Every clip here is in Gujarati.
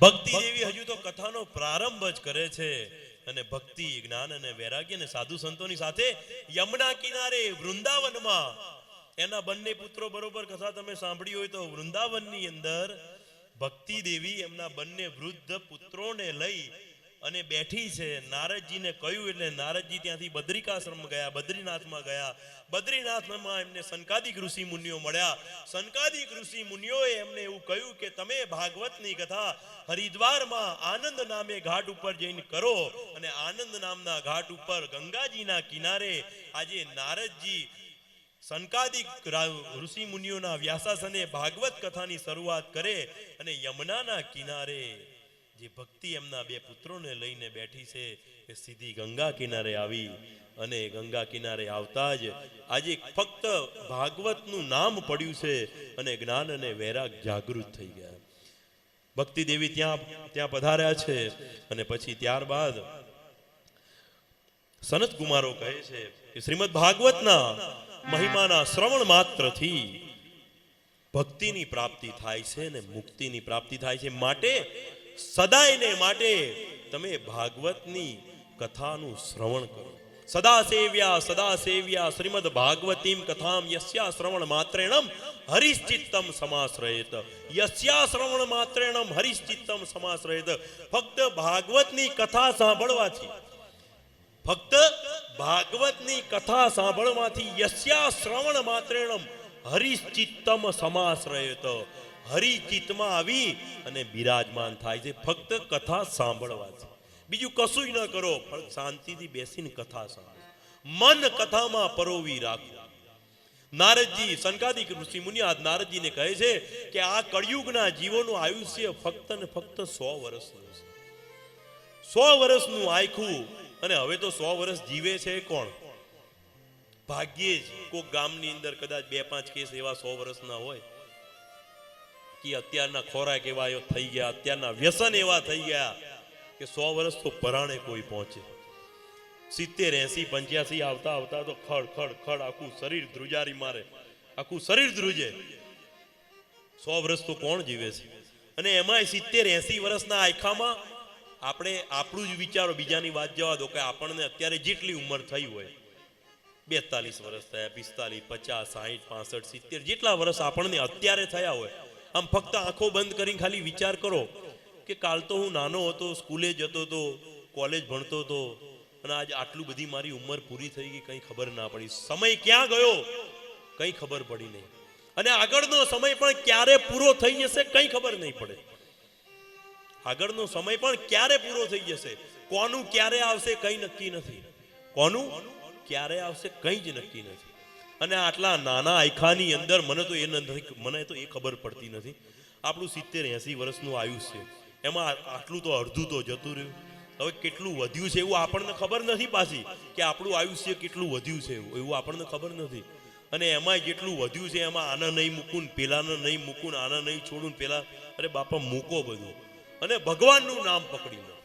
ભક્તિ દેવી હજુ તો કથાનો પ્રારંભ જ કરે છે અને ભક્તિ જ્ઞાન અને વૈરાગ્ય અને સાધુ સંતોની સાથે યમુના કિનારે વૃંદાવનમાં એના બંને પુત્રો બરોબર કથા તમે સાંભળી હોય તો વૃંદાવનની અંદર ભક્તિ દેવી એમના બંને વૃદ્ધ પુત્રોને લઈ અને બેઠી છે. નારદજીને કહ્યું એટલે નારદજી ત્યાંથી બદ્રિકાશ્રમ ગયા, બદ્રીનાથમાં ગયા. બદ્રીનાથમાં એમને સનકાદિક ઋષિ મુનિઓ મળ્યા. સનકાદિક ઋષિ મુનિઓએ એમને એવું કહ્યું કે તમે ભાગવતની કથા હરિદ્વારમાં આનંદ નામે ઘાટ ઉપર જઈને કરો. અને આનંદ નામના ઘાટ ઉપર ગંગાજીના કિનારે આજે નારદજી સનકાદિક ઋષિ મુનિઓના વ્યાસાસને ભાગવત કથાની શરૂઆત કરે અને યમુનાના કિનારે જે ભક્તિ એમના બે પુત્રોને લઈને બેઠી છે એ સીધી ગંગા કિનારે આવી અને ગંગા કિનારે આવતા જ આજે ફક્ત ભાગવતનું નામ પડ્યું છે અને જ્ઞાન અને વૈરાગ જાગૃત થઈ ગયા. ભક્તિ દેવી ત્યાં પધાર્યા છે અને પછી ત્યારબાદ સનત કુમારો કહે છે કે શ્રીમદ ભાગવતના મહિમાના શ્રવણ માત્રથી ભક્તિની પ્રાપ્તિ થાય છે અને મુક્તિની પ્રાપ્તિ થાય છે. માટે સદાયને માટે તમે ભાગવતની કથાનું શ્રવણ કરો. સદા સેવ્યા શ્રીમદ ભાગવતીમ કથામ યસ્યા શ્રવણ માત્રેણમ હરિશ્ચિત્તમ સમાશ્રયેત. યસ્યા શ્રવણ માત્રેણમ હરિશ્ચિત્તમ સમાશ્રયેત. ફક્ત ભાગવતની કથા સાંભળવાથી, ફક્ત ભાગવતની કથા સાંભળવાથી યસ્યા શ્રવણ માત્રેણમ હરિશ્ચિત્તમ સમાશ્રયેત. હરિચિત્તમાં આવી અને બિરાજમાન થાય છે ફક્ત કથા સાંભળવાથી. બીજું કશું ન કરો, પણ શાંતિથી બેસીને કથા સાંભળો, મન કથામાં પરોવી રાખો. નારદજી સનકાદિક ઋષિ મુનિ નારદજીને કહે છે કે આ કળિયુગના જીવોનું આયુષ્ય ફક્ત ને ફક્ત 100 વર્ષનું છે. 100 વર્ષનું આયખું. અને હવે તો 100 વર્ષ જીવે છે કોણ? ભાગ્યે જ કોઈક ગામની અંદર કદાચ 2-5 કેસ એવા 100 વર્ષના હોય કે અત્યારના ખોરાક એવા થઈ ગયા, અત્યારના વ્યસન એવા થઈ ગયા કે 100 વર્ષ તો પરાણે કોઈ પહોંચે. 70, 80, 85 આવતા આવતા તો ખડ ખડ ખડ આખું શરીર ધ્રુજારી મારે, આખું શરીર ધ્રુજે. 100 વર્ષ તો કોણ જીવે છે? અને એમાં 70, 80 વર્ષના આયખામાં આપણે આપણું જ વિચારો, બીજાની વાત જવા દો કે આપણને અત્યારે જેટલી ઉંમર થઈ હોય, 42 વર્ષ થયા, 45, 50, 60, 65, 70 જેટલા વર્ષ આપણને અત્યારે થયા હોય, આમ ફક્ત આંખો બંધ કરીને ખાલી વિચાર કરો કે કાલ તો હું નાનો હતો, સ્કૂલે જતો હતો, કોલેજ ભણતો હતો અને આજ આટલું બધી મારી ઉંમર પૂરી થઈ ગઈ, કંઈ ખબર ના પડી. સમય ક્યાં ગયો કંઈ ખબર પડી નહીં. અને આગળનો સમય પણ ક્યારે પૂરો થઈ જશે કંઈ ખબર નહીં પડે. આગળનો સમય પણ ક્યારે પૂરો થઈ જશે, કોનું ક્યારે આવશે કંઈ નક્કી નથી. કોનું ક્યારે આવશે કંઈ જ નક્કી નથી. અને આટલા નાના આયખાની અંદર મને તો એ ખબર પડતી નથી. આપણું 70-80 વર્ષનું આયુષ્ય, એમાં આટલું તો અડધું તો જતું રહ્યું. હવે કેટલું વધ્યું છે એવું આપણને ખબર નથી પાછી, કે આપણું આયુષ્ય કેટલું વધ્યું છે એવું આપણને ખબર નથી. અને એમાં જેટલું વધ્યું છે એમાં આને નહીં મૂકું, પેલાને નહીં મૂકું, આને નહીં છોડું, પેલા અરે બાપા મૂકો બધું અને ભગવાનનું નામ પકડી લો.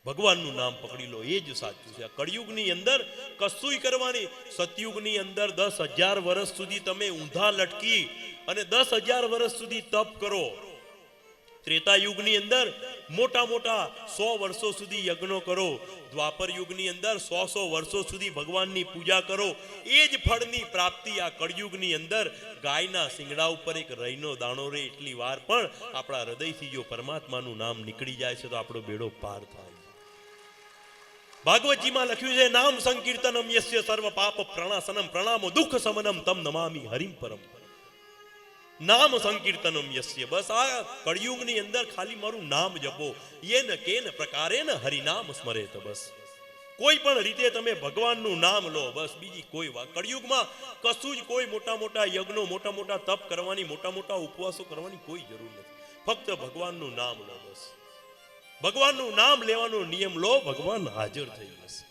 ભગવાનનું નામ પકડી લો, એ જ સાચું છે. કળિયુગની અંદર કશુંય કરવાની. સતયુગની અંદર 10,000 વર્ષ સુધી તમે ઊંધા લટકી અને 10,000 વર્ષ સુધી તપ કરો. ત્રેતા યુગની અંદર મોટા મોટા 100 વર્ષો સુધી યજ્ઞો કરો. દ્વાપર યુગની અંદર 100 વર્ષો સુધી ભગવાનની પૂજા કરો. એ જ ફળની પ્રાપ્તિ આ કળિયુગની અંદર ગાયના શિંગડા ઉપર એક રઈનો દાણો રે એટલી વાર પણ આપણા હૃદયથી જો પરમાત્માનું નામ નીકળી જાય છે તો આપણો બેડો પાર થાય. ભાગવતજીમાં લખ્યું છે નામ સંકીર્તનમ યસ્ય સર્વ પાપ પ્રણાસનમ પ્રણામો દુઃખ સમનમ તમ નમામિ હરિમ પરમ. નામ સંકીર્તનમ યસ્ય, બસ આ કળિયુગની અંદર ખાલી મારું નામ જપો. યેન કેન પ્રકારેન હરિનામ સ્મરેત. બસ કોઈ પણ રીતે તમે ભગવાનનું નામ લો, બસ બીજી કોઈ વાત. કળિયુગમાં કશું જ કોઈ મોટા મોટા યજ્ઞો, મોટા મોટા તપ કરવાની, મોટા મોટા ઉપવાસો કરવાની કોઈ જરૂર નથી. ફક્ત ભગવાનનું નામ લો. બસ ભગવાનનું નામ લેવાનો નિયમ લો, ભગવાન હાજર થઈ જશે.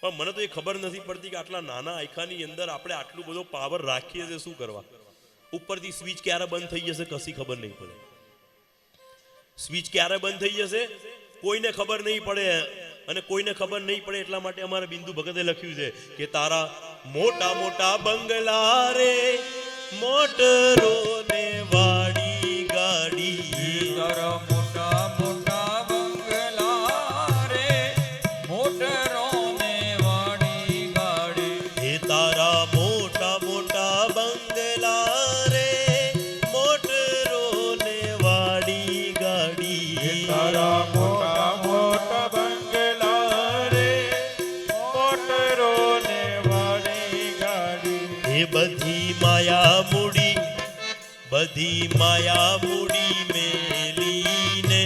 પણ મને તો એ ખબર નથી પડતી કે આટલા નાના આયખાની અંદર આપણે આટલું બધો પાવર રાખીએ છીએ, શું કરવા? ઉપરથી સ્વિચ ક્યારે બંધ થઈ જશે કશી ખબર નહીં પડે. સ્વિચ ક્યારે બંધ થઈ જશે કોઈને ખબર નહીં પડે. અને કોઈને ખબર નહીં પડે એટલા માટે અમારા બિંદુ ભગતે લખ્યું છે કે તારા મોટા મોટા બંગલા રે, મોટરો ને વાડી ગાડી, તારા મોટા મોટા બંગલા રે મોટરો ને વાડી ગાડી હે તારા મોટા મોટા બંગલા રે મોટરો ને વાડી ગાડી તારા મોટા મોટા બંગલા રે મોટરો ને વાડી ગાડી હે બધી માયા મૂડી મેલીને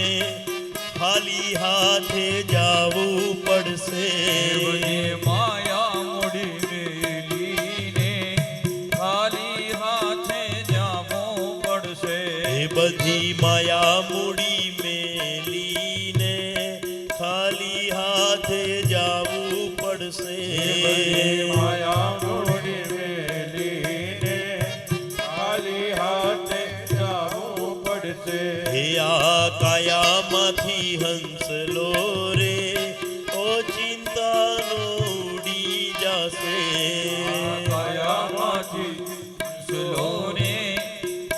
ખાલી હાથે જાવું પડશે બધી માયા મૂડી મેલીને ખાલી હાથે જાવું પડશે હે બધી માયા મૂડી મેલીને ખાલી હાથે જાવું પડશે માયા મૂડી મેલીને ખાલી હાથે જાવું પડશે હે આ કાયામાંથી હંસલો રે ઓ ચિંતાનો ઉડી જાશે કાયામાંથી હંસલો રે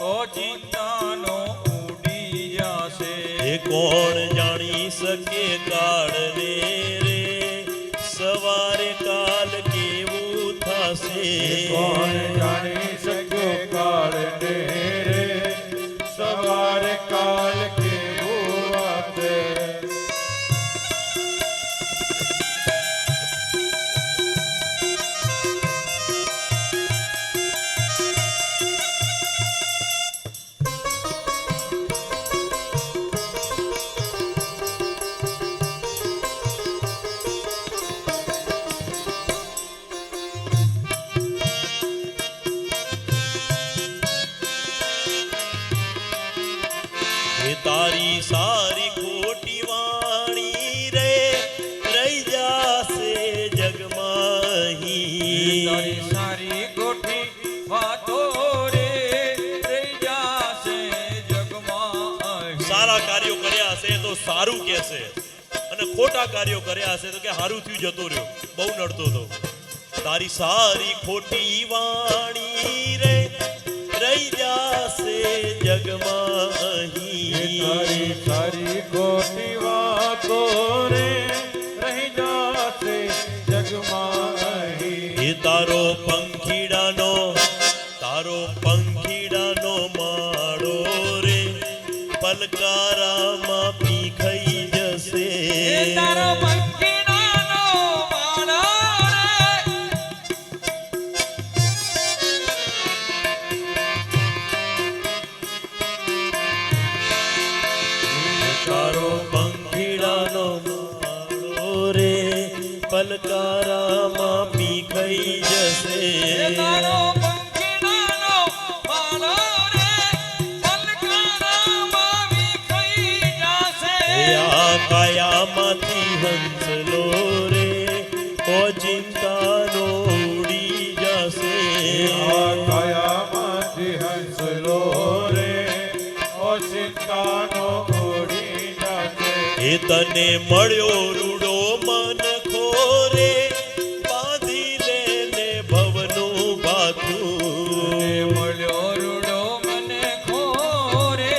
ઓ ચિંતાનો ઉડી જશે હે કોણ જાણી શકે કાળને રે સવારે કાલ કેવું થશે કોણ જાણી શકે કાળને રે સવારે કાલ કેવું આવશે હે તારી સારી ખોટી વાણી રે રહી જાશે જગમાં તારી સારી ખોટી વાતો રે રહી જાશે જગમાં અહીં. સારા કાર્યો કર્યા હશે તો સારું કહેશે અને ખોટા કાર્યો કર્યા હશે તો કે હારું થયું જતો રહ્યો બહુ નડતો હતો તારી સારી ખોટી વાણી રે રહી જાશે જગમાં અહીં તારી સારી ખોટી વાતો રે રહી જાશે જગમાં અહીં એ તારો પંખીડાનો માળો રે પલકારામાં પીખાઈ જશે એ તારો પંખીડાનો માળો રે તારો પંખીડાનો માળો રે પલકારામાં પીખાઈ એ જશે તારો પંખીડાનો માળો રે પલકારામાં વિખાઈ જશે હે આ કાયામાંથી હંસલો રે ઓ ચિંતાનો ઉડી જશે આ કાયામાંથી હંસલો રે ઓ ચિંતાનો ઉડી જાશે હે તને મળ્યો રૂડો મન ખોરે બાંધી લેને ભવનું બાથું મળ્યો રૂડો મને ખોરે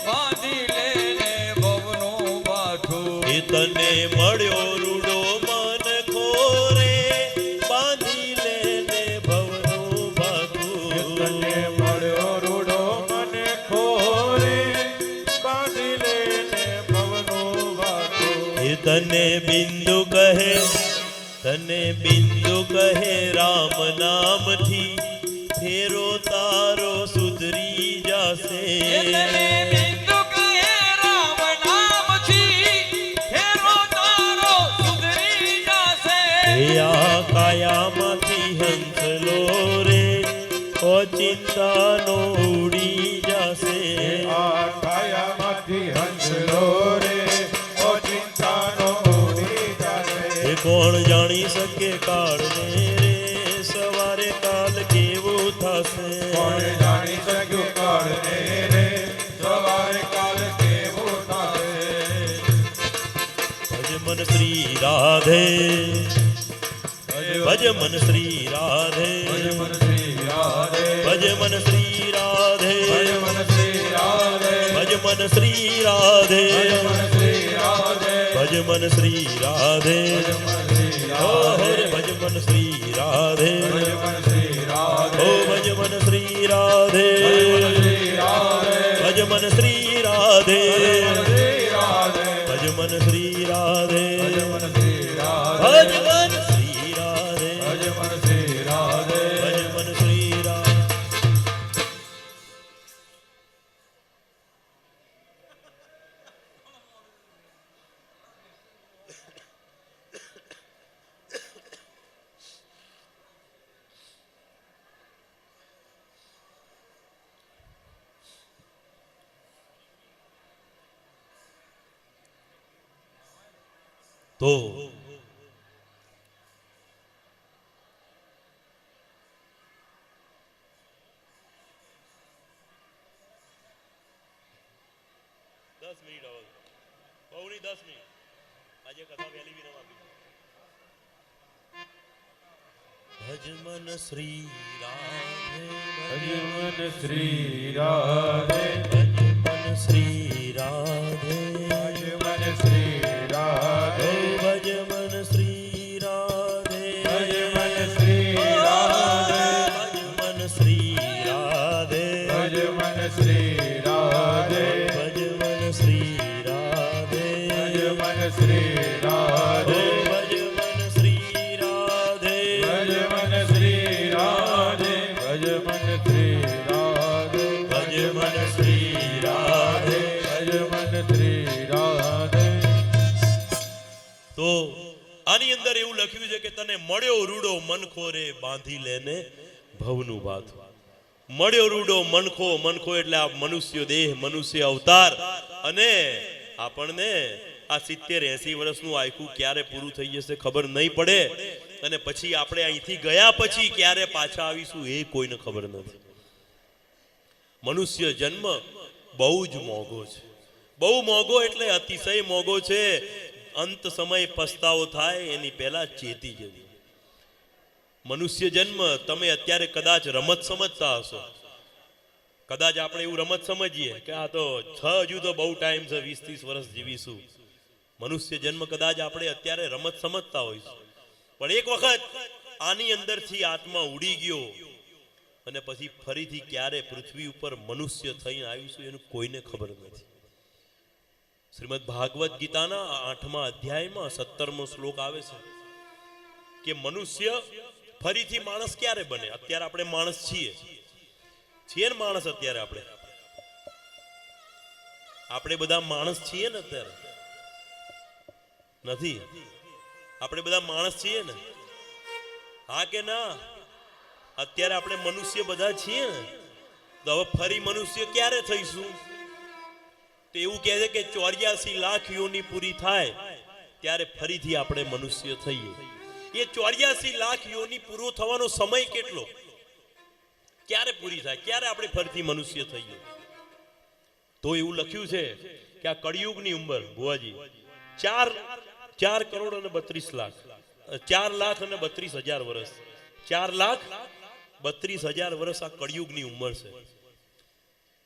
બાંધી લેને ભવનું બાથું હે તને મળ્યો રૂડો મન ખોરે બાંધી લેને ભવનું બાથું તને મળ્યો રૂડો મને ખોરે બાંધી લેને ભવનો વાતો હે તને બિંદુ કહે રામ નામથી ફેરો તારો સુધરી જાશે તને બિંદુ કહે રામ નામથી ફેરો તારો સુધરી જશે હે આ કાયામાંથી હંસલો રે ઓ ચિંતાનો ઉડી જાશે આ કાયામાંથી હંસલો રે ઓ ચિંતાનો ઉડી જાશે હે કોણ જાણી શકે કાળને રે સવારે કાલ કેવું થશે કોણ જાણી શક્યું કાળને રે સવારે કાલ કેવું થશે ભજ મન શ્રી રાધે ભજ મન શ્રી રાધે ભજ મન શ્રી રાધે ભજ મન શ્રી રાધે ભજ મન શ્રી રાધે ભજ મન મન શ્રી રાધે ભજ મન શ્રી રાધે ભજ મન શ્રી રાધે ભજ મન શ્રી રાધે ભજ મન શ્રી રાધે ભજ મન ભજ મન શ્રી રાધે શ્રી રાધે ભજ મન શ્રી રાધે ભજ મન શ્રી રાધે ભજ મન શ્રી રાધે ભજ મન શ્રી રાધે તો દસ મિનિટ હવે પૌની 10 મિનિટ આજે કથા વહેલી વિરામ આપી ભજ મન શ્રી રાધે ભજ મન શ્રી રાધે ભજ મન શ્રી રાધે ભજ મન શ્રી રાધે ભજ મન શ્રી રાધે ભજ મન શ્રી રાધે ભજ મન શ્રી રાધે ભજ મન શ્રી રાધે ભજ મન શ્રી રાધે ભજ મન શ્રી રાધે ભજ મન શ્રી રાધે ભજ મન શ્રી રાધે ભજ મન શ્રી રાધે ભજ મન શ્રી રાધે ભજ મન શ્રી રાધે. તો આની અંદર એવું લખ્યું છે કે તને મળ્યો રૂડો મનખો રે બાંધી લેને ભવનું બાથું. મળ્યો રૂડો મનખો એટલે આ મનુષ્ય દેહ, મનુષ્ય અવતાર, અને આપણને આ 70-80 વર્ષનું આયખું ક્યારે પૂરું થઈ જશે ખબર નહીં પડે, અને પછી આપણે અહીંથી ગયા પછી ક્યારે પાછા આવીશું એ કોઈને ખબર નથી. મનુષ્ય જન્મ બહુ જ મોંઘો છે, બહુ મોંઘો એટલે અતિશય મોંઘો છે. અંત સમય પસ્તાવો થાય એની પહેલા ચેતી જવું. મનુષ્ય જન્મ તમે અત્યારે કદાચ રમત સમજતા હશો, કદાચ આપણે એવું રમત સમજીએ કે આ તો હજુ તો બહુ ટાઈમ છે, 20-30 વર્ષ જીવીશું. મનુષ્ય જન્મ કદાચ આપણે અત્યારે રમત સમજતા હોઈશું, પણ એક વખત આની અંદરથી આત્મા ઉડી ગયો અને પછી ફરીથી ક્યારે પૃથ્વી ઉપર મનુષ્ય થઈને આવીશું એનું કોઈને ખબર નથી. શ્રીમદ ભાગવત ગીતાના 8મા અધ્યાયમાં 17મો શ્લોક આવે છે કે મનુષ્ય ફરીથી માણસ ક્યારે બને? અત્યારે આપણે માણસ છીએ ને માણસ અત્યારે આપણે બધા માણસ છીએ ને? અત્યારે નથી? આપણે બધા માણસ છીએ ને? હા કે ના? અત્યારે આપણે મનુષ્ય બધા છીએ ને? તો હવે ફરી મનુષ્ય ક્યારે થઈશું? તો એવું કહે છે કે 84 લાખ યોની પૂરી થાય ત્યારે ફરીથી આપણે મનુષ્ય થઈએ. એ 84 લાખ યોની પૂરો થવાનો સમય કેટલો? ક્યારે પૂરી થાય? ક્યારે આપણે ફરીથી મનુષ્ય થઈએ? તો એવું લખ્યું છે કે આ કળિયુગની ઉંમર ભુવાજી 4 કરોડ અને 32 લાખ, 4 લાખ અને 32,000 વર્ષ, 4 લાખ 32,000 વર્ષ આ કળિયુગની ઉંમર છે.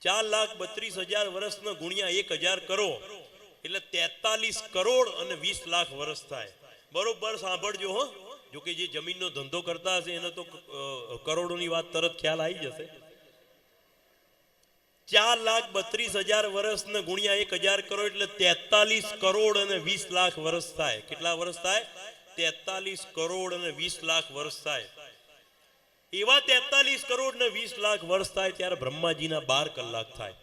4,32,000 વર્ષનો ગુણ્યા 1,000 કરો એટલે 43 કરોડ અને 20 લાખ વર્ષ થાય. બરોબર સાંભળજો હો, જો કે જે જમીનનો ધંધો કરતા હશે એને તો કરોડોની વાત તરત ખ્યાલ આવી જશે. 4,32,000 વર્ષને ગુણ્યા 1,000 કરો એટલે 43 કરોડ અને 20 લાખ વર્ષ થાય. કેટલા વર્ષ થાય? 43 કરોડ અને 20 લાખ વર્ષ થાય. એવા 43 કરોડ ને 20 લાખ વર્ષ થાય ત્યારે બ્રહ્માજીના 12 કલાક થાય,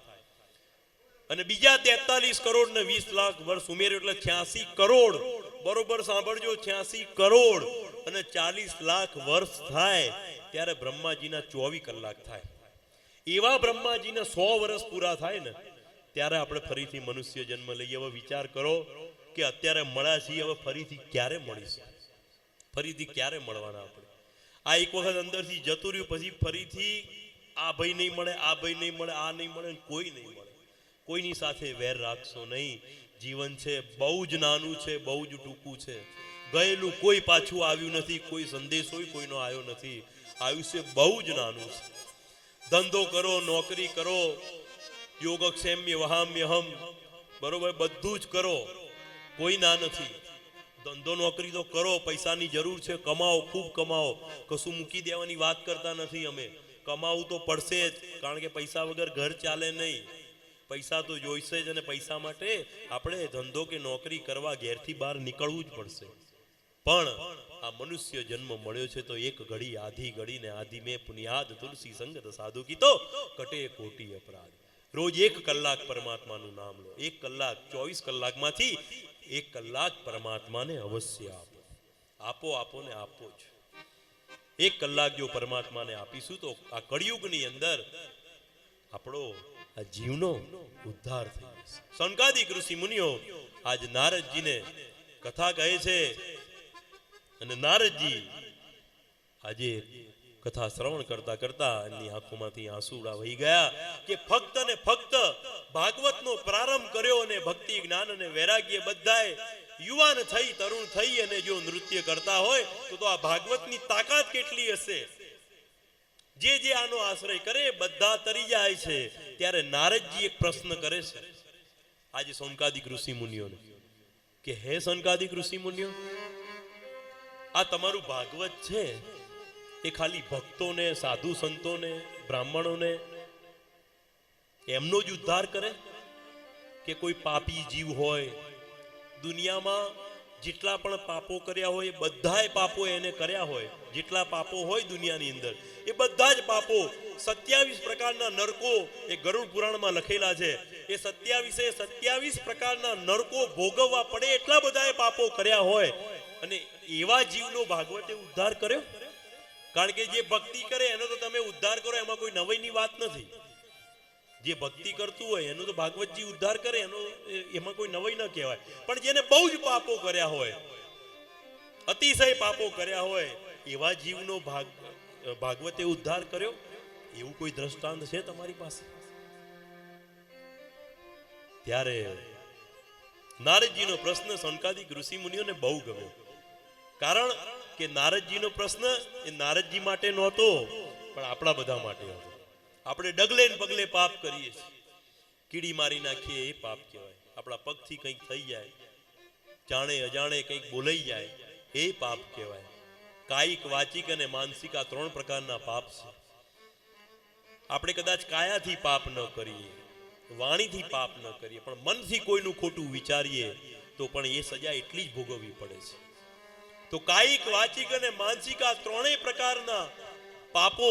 અને બીજા 43 કરોડ ને 20 લાખ વર્ષ ઉમેર્યો એટલે 86 કરોડ. બરોબર સાંભળજો, 86 કરોડ અને 40 લાખ વર્ષ થાય ત્યારે બ્રહ્માજીના 24 કલાક થાય. એવા બ્રહ્માજીના 100 વર્ષ પૂરા થાય ને ત્યારે આપણે ફરીથી મનુષ્ય જન્મ લઈએ. હવે વિચાર કરો કે અત્યારે મળ્યા છીએ, હવે ફરીથી ક્યારે મળીશું? ફરીથી ક્યારે મળવાના આપણે? આ એક વખત અંદરથી જતું રહ્યું પછી ફરીથી આ ભાઈ નહીં મળે, આ ભાઈ નહીં મળે, આ નહીં મળે, કોઈ નહીં મળે. કોઈની સાથે વેર રાખશો નહીં. જીવન છે બહુ જ નાનું છે, બહુ જ ટૂંકું છે. ગયેલું કોઈ પાછું આવ્યું નથી, કોઈ સંદેશો કોઈનો આવ્યો નથી. આયુષ્ય બહુ જ નાનું છે. ધંધો કરો, નોકરી કરો, યોગક્ષેમ્ય વહામ્યહમ, બરોબર, બધું જ કરો, કોઈ ના નથી. ધંધો નોકરી તો કરો, પૈસાની જરૂર છે, કમાઓ, ખૂબ કમાઓ, કશું મૂકી દેવાની વાત કરતા નથી અમે. કમાવું તો પડશે જ, કારણ કે પૈસા વગર ઘર ચાલે નહીં. પૈસા તો જોઈશે જ, અને પૈસા માટે આપણે ધંધો કે નોકરી કરવા ઘેરથી બહાર નીકળવું જ પડશે. પણ આ મનુષ્ય જન્મ મળ્યો છે તો એક ઘડી આધી ઘડી ને આધી મેં પુનિયાદ તુલસી સંગત સાધુ કીતો કટે કોટી અપરાધ. રોજ 1 કલાક પરમાત્માનું નામ લો. 1 કલાક, 24 કલાકમાંથી 1 કલાક પરમાત્માને અવશ્ય આપો. આપો આપો ને આપો જ. 1 કલાક જો પરમાત્માને આપીશું તો આ કળિયુગની અંદર આપણો આ જીવનો ઉદ્ધાર થઈ જશે. સનકાદિક ઋષિ મુનિઓ આજ નારદજીને કથા કહે છે, અને નારદજી આજે કથા શ્રવણ કરતા કરતા એમની આંખોમાંથી આંસુડા વહી ગયા કે ફક્ત ને ફક્ત ભાગવતનો પ્રારંભ કર્યો અને ભક્તિ, જ્ઞાન અને વૈરાગ્ય બધાએ યુવાન થઈ, તરુણ થઈ અને જો નૃત્ય કરતા હોય તો આ ભાગવતની તાકાત કેટલી હશે. જે આનો આશ્રય કરે બધા તરી જાય છે. ત્યારે નારદજી એક પ્રશ્ન કરે છે આજે સનકાદિક ઋષિ મુનિઓને કે હે સનકાદિક ઋષિ મુનિઓ, આ તમારું ભાગવત છે એ ખાલી ભક્તોને, સાધુ સંતોને, બ્રાહ્મણોને એમનો જ ઉદ્ધાર કરે કે કોઈ પાપી જીવ હોય, દુનિયામાં જેટલા પણ પાપો કર્યા હોય એ બધાય પાપો એને કર્યા હોય, જેટલા પાપો હોય દુનિયાની અંદર એ બધા જ પાપો, 27 પ્રકારના નરકો એ ગરુડ પુરાણમાં લખેલા છે. એ 27 પ્રકારના નરકો ભોગવવા પડે એટલા બધા પાપો કર્યા હોય, અને એવા જીવનો ભાગવતે ઉદ્ધાર કર્યો. કારણ કે જે ભક્તિ કરે એનો તો તમે ઉદ્ધાર કરો, એમાં કોઈ નવાઈની વાત નથી. જે ભક્તિ કરતું હોય એનો તો ભાગવતજી ઉદ્ધાર કરે, એમાં કોઈ નવાઈ ન કહેવાય. પણ જેને બહુ જ પાપો કર્યા હોય, અતિશય પાપો કર્યા હોય, એવા જીવનો ભાગવતે ઉદ્ધાર કર્યો, એવું કોઈ દ્રષ્ટાંત છે તમારી પાસે? ત્યારે નારદજીનો પ્રશ્ન સનકાદિક ઋષિ મુનિઓને બહુ ગમ્યો. કારણ કે નારદજીનો પ્રશ્ન એ નારદજી માટે નહોતો, પણ આપણા બધા માટે હતો. આપણે ડગલે ને પગલે પાપ કરીએ છીએ, કીડી મારી નાખીએ એ પાપ કહેવાય. આપણા પગથી કંઈક થઈ જાય, જાણે અજાણે કંઈક બોલાઈ જાય એ પાપ કહેવાય. કાયિક, વાચિક અને માનસિક આ 3 પ્રકારના પાપ છે. આપણે કદાચ કાયાથી પાપ ન કરીએ, વાણીથી પાપ ન કરીએ, પણ મનથી કોઈનું ખોટું વિચારીએ તો પણ એ સજા એટલી જ ભોગવવી પડે છે. તો કાયિક, વાચિક અને માનસિક આ 3 પ્રકારના પાપો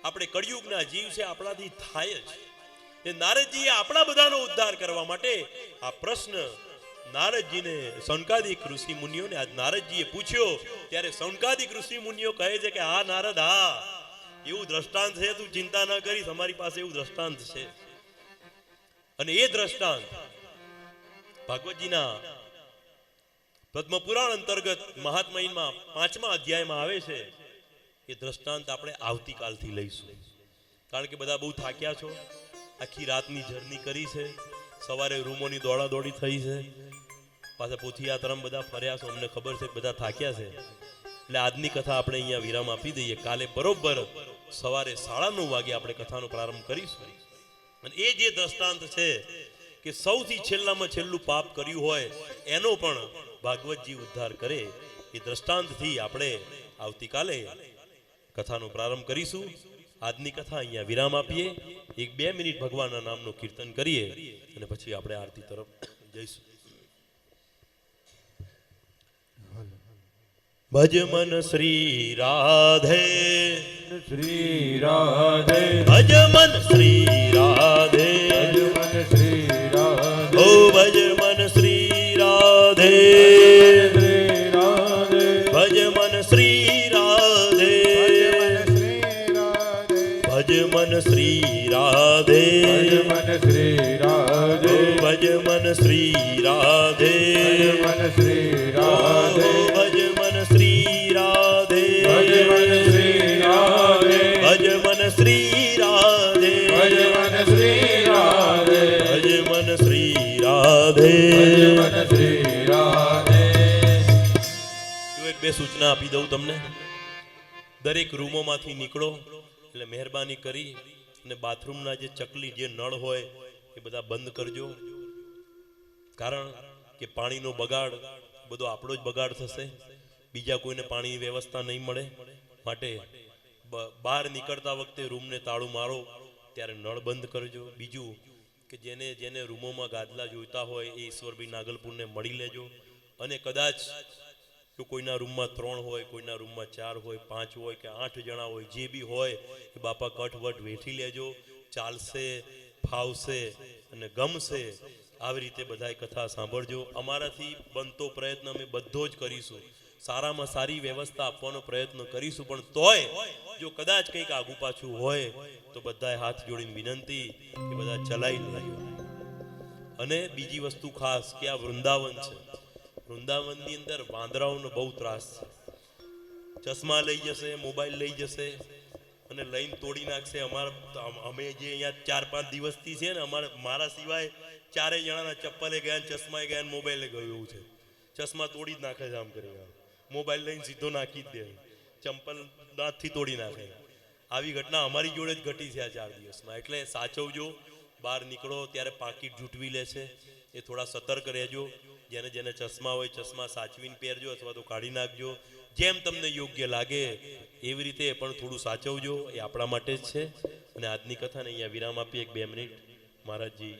આપણે કળિયુગના જીવ છે આપણાથી થાય જ. એ નારદજીએ આપણા બધાનો ઉદ્ધાર કરવા માટે આ પ્રશ્ન નારદજીને, સનકાદિક ઋષિ મુનિઓને આજ નારદજીએ પૂછ્યો. ત્યારે સનકાદિક ઋષિ મુનિઓ કહે છે કે હા નારદ, હા એવું દ્રષ્ટાંત છે, તું ચિંતા ન કરીશ, અમારી પાસે એવું દ્રષ્ટાંત છે. અને એ દ્રષ્ટાંત ભાગવતજીના પદ્મ પુરાણ અંતર્ગત મહાત્મયમાં 5મા અધ્યાયમાં આવે છે. એ દ્રષ્ટાંત આપણે આવતીકાલથી લઈશું. કારણ કે બધા બહુ થાક્યા છો, આખી રાતની જર્ની કરી છે, સવારે રૂમોની દોડાદોડી થઈ છે, પાછા પોથીયાત્રામાં બધા ફર્યા છો, અમને ખબર છે બધા થાક્યા છે. એટલે આજની કથા આપણે અહીંયા વિરામ આપી દઈએ. કાલે બરોબર સવારે 9:30 વાગે આપણે કથાનો પ્રારંભ કરીશું. અને એ જે દ્રષ્ટાંત છે કે સૌથી છેલ્લામાં છેલ્લું પાપ કર્યું હોય એનો પણ ભાગવતજી ઉદ્ધાર કરે, એ દ્રષ્ટાંતથી આપણે આવતીકાલે કથાનો પ્રારંભ કરીશું. આજની કથા અહીંયા વિરામ આપીએ, 1-2 મિનિટ ભગવાનના નામનું કીર્તન કરીએ અને પછી આપણે આરતી તરફ જઈશું. ભજ મન શ્રી રાધે, શ્રી રાધે, ભજ મન શ્રી રાધે, ભજ મન શ્રી રાધે, ઓ ભજ મન શ્રી રાધે, શ્રી રાધે, ભજ મન શ્રી રાધે, ભજ મન શ્રી રાધે, ભજ મન શ્રી રાધે, ભજ મન શ્રી રાધે, ભજ મન શ્રી રાધે, ભજ મન શ્રી રાધે, ભજ મન શ્રી રાધે, ભજ મન શ્રી રાધે, ભજ મન શ્રી રાધે, ભજ મન શ્રી રાધે. જો 1-2 સૂચના આપી દઉં તમને. દરેક રૂમોમાંથી નીકળો એટલે મહેરબાની કરી અને બાથરૂમના જે ચકલી જે નળ હોય એ બધા બંધ કરજો, કારણ કે પાણીનો બગાડ બધો આપણો જ બગાડ થશે, બીજા કોઈને પાણીની વ્યવસ્થા નહીં મળે. માટે બહાર નીકળતા વખતે રૂમને તાળું મારો ત્યારે નળ બંધ કરજો. બીજું કે જેને જેને રૂમોમાં ગાદલા જોઈતા હોય એ ઈશ્વરભાઈ નાગલપુરને મળી લેજો. અને કદાચ જો કોઈના રૂમમાં 3 હોય, કોઈના રૂમમાં 4 હોય, 5 હોય કે 8 જણા હોય, જે બી હોય એ બાપા કઠવટ વેઠી લેજો. ચાલશે, ફાવશે અને ગમશે. આવી રીતે બધાય કથા સાંભળજો. અમારાથી બનતો પ્રયત્ન અમે બધો જ કરીશું, સારામાં સારી વ્યવસ્થા આપવાનો પ્રયત્ન કરીશું. પણ તોય જો કદાચ કંઈક આગુ પાછું હોય તો બધાએ હાથ જોડીને વિનંતી કે બધા ચલાવી લેજો. અને બીજી વસ્તુ ખાસ કે આ વૃંદાવન છે, વૃંદાવનની અંદર વાંદરાઓનો બહુ ત્રાસ છે. ચશ્મા લઈ જશે, મોબાઈલ લઈ જશે અને લઈને તોડી નાખશે. અમે જે અહીંયા 4-5 દિવસથી છે ને, મારા સિવાય 4 જણાના ચપ્પલે ગયા, ચશ્માએ ગયા, મોબાઈલે ગયું એવું છે. ચશ્મા તોડી જ નાખે છે, આમ કરીને મોબાઈલ લઈને સીધો નાખી જ દે, ચંપલ દાંતથી તોડી નાખે. આવી ઘટના અમારી જોડે જ ઘટી છે આ 4 દિવસમાં. એટલે સાચવજો, બહાર નીકળો ત્યારે પાકીટ જૂટવી લે છે, એ થોડા સતર્ક રહેજો. જેને જેને ચશ્મા હોય ચશ્મા સાચવીને પહેરજો અથવા તો કાઢી નાખજો, જેમ તમને યોગ્ય લાગે એવી રીતે પણ થોડું સાચવજો. એ આપણા માટે જ છે. અને આજની કથાને અહીંયા વિરામ આપી 1-2 મિનિટ મહારાજજી